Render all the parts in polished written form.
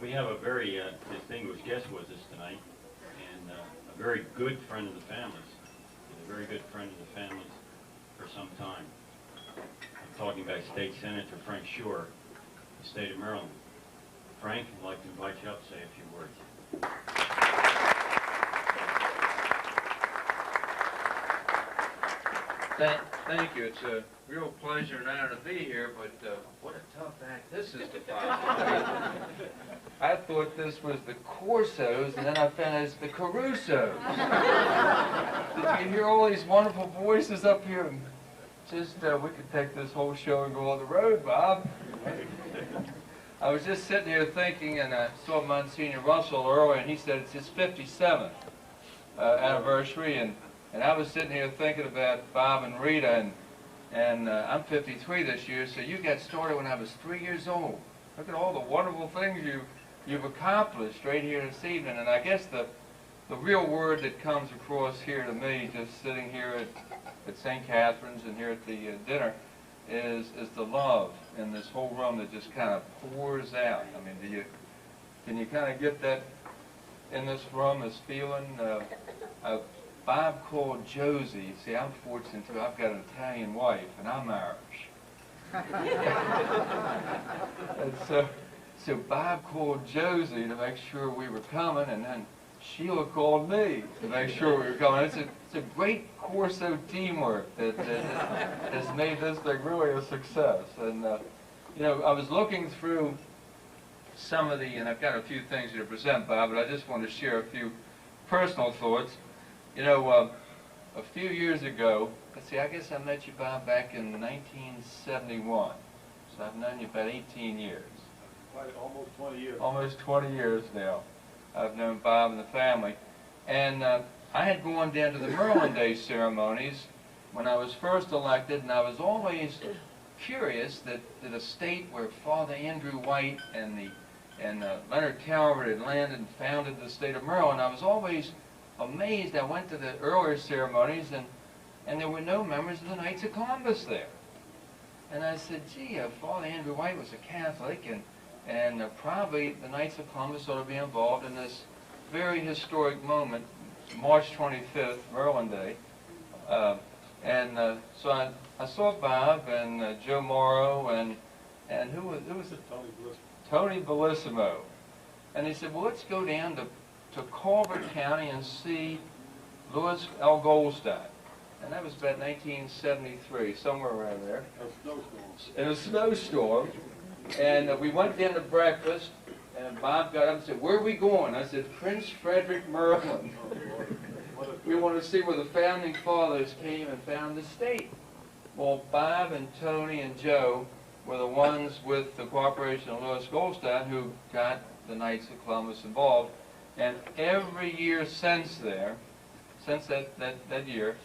We have a very distinguished guest with us tonight, and a very good friend of the family's. A very good friend of the family's for some time. I'm talking about State Senator Frank Shore, the state of Maryland. Frank, I'd like to invite you up to say a few words. Thank you. It's a real pleasure and honor to be here, but what a tough act this is to follow. I thought this was the Corsos, and then I found it's the Carusos. Did you hear all these wonderful voices up here? Just, we could take this whole show and go on the road, Bob. I was just sitting here thinking, and I saw Monsignor Russell earlier, and he said it's his 57th anniversary, and I was sitting here thinking about Bob and Rita, and I'm 53 this year, so you got started when I was 3 years old. Look at all the wonderful things you've accomplished right here this evening, and I guess the real word that comes across here to me, just sitting here at St. Catherine's and here at the dinner, is the love in this whole room that just kind of pours out. I mean, can you kind of get that in this room, this feeling? Bob called Josie. See, I'm fortunate too. I've got an Italian wife, and I'm Irish. And so Bob called Josie to make sure we were coming, and then Sheila called me to make sure we were coming. It's a great Corso teamwork that has made this thing really a success. And you know, I was looking through some of and I've got a few things to present, Bob, but I just want to share a few personal thoughts. You know, a few years ago, let's see, I guess I met you, Bob, back in 1971. So I've known you about 18 years. Almost 20 years. Almost 20 years now. I've known Bob and the family. And I had gone down to the Merlin Day ceremonies when I was first elected, and I was always curious that a state where Father Andrew White and Leonard Calvert had landed and founded the state of Maryland, I was always amazed. I went to the earlier ceremonies, and there were no members of the Knights of Columbus there. And I said, gee, Father Andrew White was a Catholic, and probably the Knights of Columbus ought to be involved in this very historic moment, March 25th, Merlin Day. So I saw Bob and Joe Morrow and who was it? Tony Bellissimo. And he said, well, let's go down to Colbert County and see Louis L. Goldstein. And that was about 1973, somewhere around there. In a snowstorm. And we went down to breakfast, and Bob got up and said, where are we going? I said, Prince Frederick, Maryland. We want to see where the founding fathers came and founded the state. Well, Bob and Tony and Joe were the ones with the cooperation of Louis Goldstein who got the Knights of Columbus involved. And every year since that year,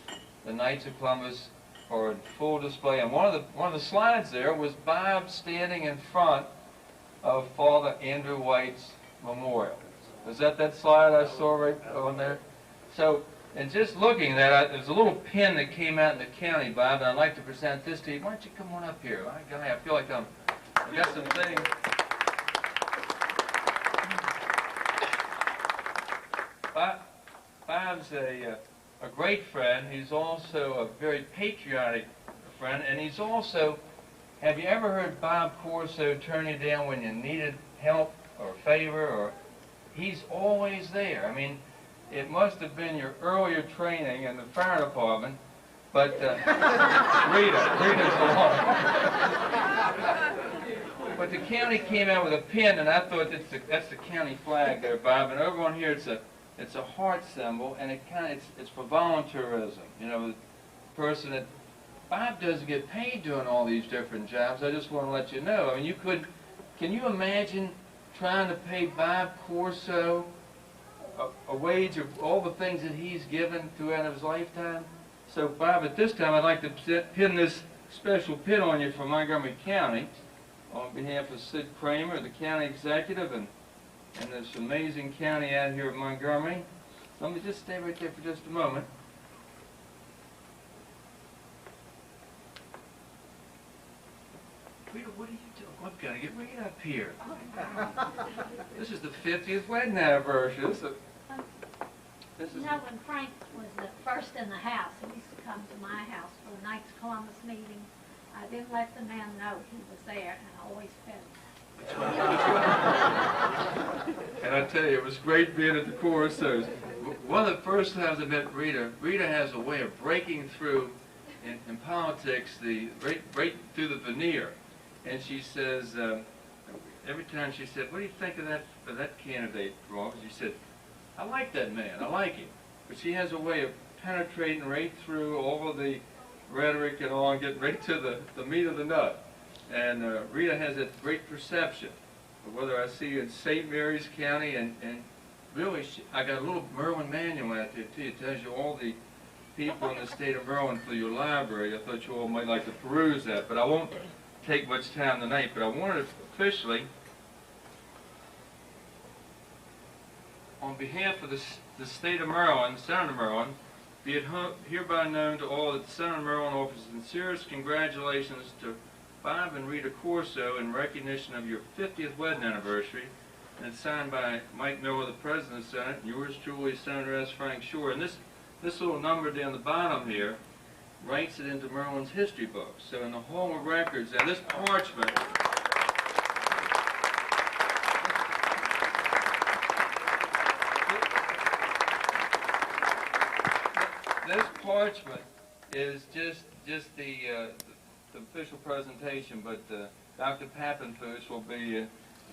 the Knights of Columbus are in full display. And one of the slides there was Bob standing in front of Father Andrew White's memorial. Was that slide I saw right on there? So, and just looking at that, there's a little pin that came out in the county, Bob, and I'd like to present this to you. Why don't you come on up here? I feel like I've got some things. Bob's a great friend. He's also a very patriotic friend, and he's also, have you ever heard Bob Corso turn you down when you needed help or favor? Or he's always there. I mean, it must have been your earlier training in the fire department, but Rita's along. But the county came out with a pin, and I thought that's the county flag there, Bob. And over on here, it's a heart symbol, and it's for volunteerism. You know, the person that Bob doesn't get paid doing all these different jobs. I just want to let you know. I mean, can you imagine trying to pay Bob Corso a wage of all the things that he's given throughout his lifetime? So, Bob, at this time, I'd like to pin this special pin on you from Montgomery County on behalf of Sid Kramer, the county executive, and this amazing county out here at Montgomery. Let me just stay right there for just a moment. Rita, what are you doing? I've got to get Rita up here. This is the 50th wedding anniversary. This is You know, when Frank was the first in the house, he used to come to my house for the Knights of Columbus meeting. I didn't let the man know he was there, and I always fed him. And I tell you, it was great being at the Corsos. One of the first times I met Rita, Rita has a way of breaking through in politics, right through the veneer. And she says, every time she said, "What do you think of that candidate for office?" She said, "I like that man, I like him." But she has a way of penetrating right through all of the rhetoric and all, and getting right to the meat of the nut. And Rita has that great perception of whether I see you in St. Mary's County, and really, I got a little Merwin manual out there too. It tells you all the people in the state of Maryland for your library. I thought you all might like to peruse that, but I won't take much time tonight. But I wanted to officially, on behalf of the state of Maryland, Senator Maryland, be it hereby known to all that the Senator Maryland offers sincerest congratulations to Bob and Rita Corso in recognition of your 50th wedding anniversary. And it's signed by Mike Miller, the President of the Senate, and yours truly, Senator S. Frank Shore. And this little number down the bottom here writes it into Maryland's history books. So in the Hall of Records, and this parchment, is just the official presentation, but Dr. Pappenfuss will be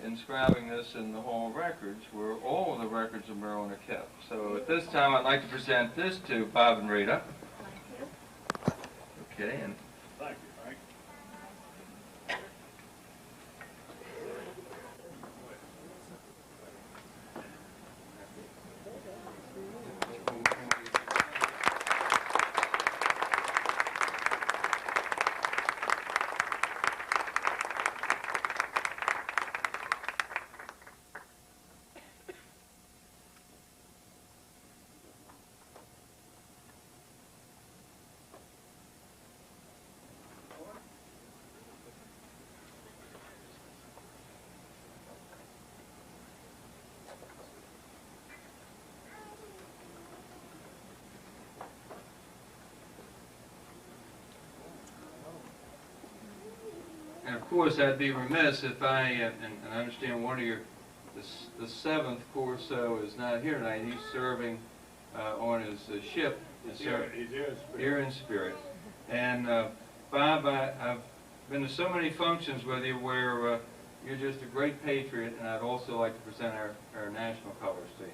inscribing this in the Hall of Records, where all of the records of Maryland are kept. So at this time, I'd like to present this to Bob and Rita. Okay, and Thank you, Frank. And of course, I'd be remiss if I, and I understand one of the 7th Corso is not here tonight. He's serving on his ship. He's here in spirit. Here in spirit. And Bob, I've been to so many functions with you where you're just a great patriot, and I'd also like to present our national colors to you.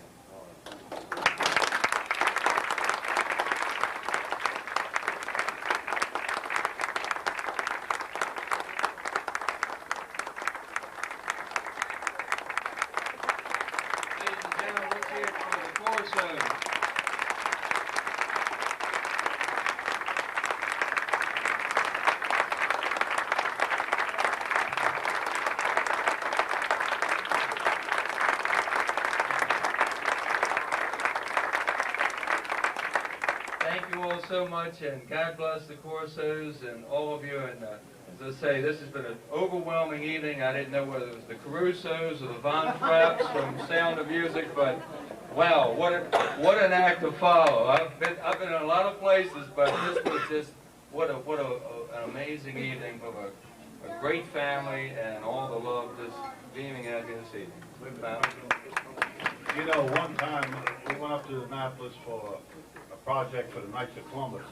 Thank you all so much, and God bless the Corsos and all of you. And as I say, this has been an overwhelming evening. I didn't know whether it was the Carusos or the Von Frapps from Sound of Music, but wow, what an act to follow. I've been in a lot of places, but this was just what an amazing evening from a great family and all the love just beaming out here this evening. You know, one time we went up to Annapolis for a project for the Knights of Columbus.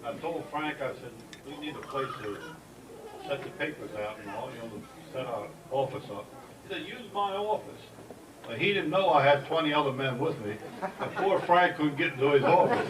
I told Frank, I said, we need a place to set the papers out and all, to set our office up. He said, use my office. But he didn't know I had 20 other men with me, and poor Frank couldn't get into his office.